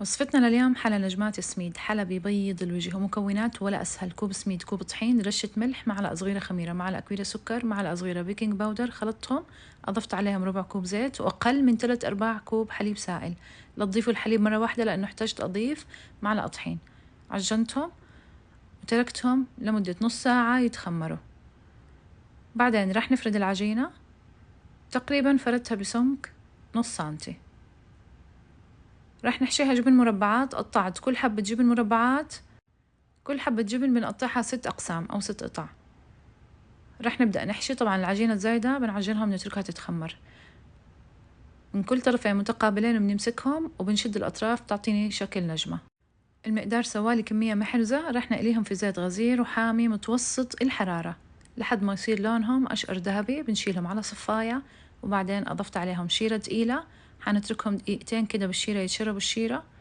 وصفتنا لليوم حلا نجمات سميد، حلا بيبيض الوجه. ومكونات ولا أسهل: كوب سميد، كوب طحين، رشة ملح، معلقة صغيرة خميرة، معلقة كبيرة سكر، معلقة صغيرة بيكنج باودر. خلطتهم، أضفت عليهم ربع كوب زيت وأقل من 3/4 كوب حليب سائل. لا تضيفوا الحليب مرة واحدة لأنه احتجت أضيف معلقة طحين. عجنتهم وتركتهم لمدة نص ساعة يتخمروا. بعدين رح نفرد العجينة، تقريبا فردتها بسمك نص سنتي. رح نحشيها جبن مربعات. قطعت كل حبة جبن مربعات، كل حبة جبن بنقطعها 6 أقسام أو 6 قطع. رح نبدأ نحشي. طبعا العجينة الزايدة بنعجنها وبنتركها تتخمر من كل طرفين متقابلين، وبنمسكهم وبنشد الأطراف بتعطيني شكل نجمة. المقدار سوالي كمية محرزة. رح نقليهم في زيت غزير وحامي متوسط الحرارة لحد ما يصير لونهم أشقر ذهبي. بنشيلهم على صفاية، وبعدين أضفت عليهم شيرة تقيلة. حنتركهم دقيقتين كده بالشيرة يتشربوا الشيرة.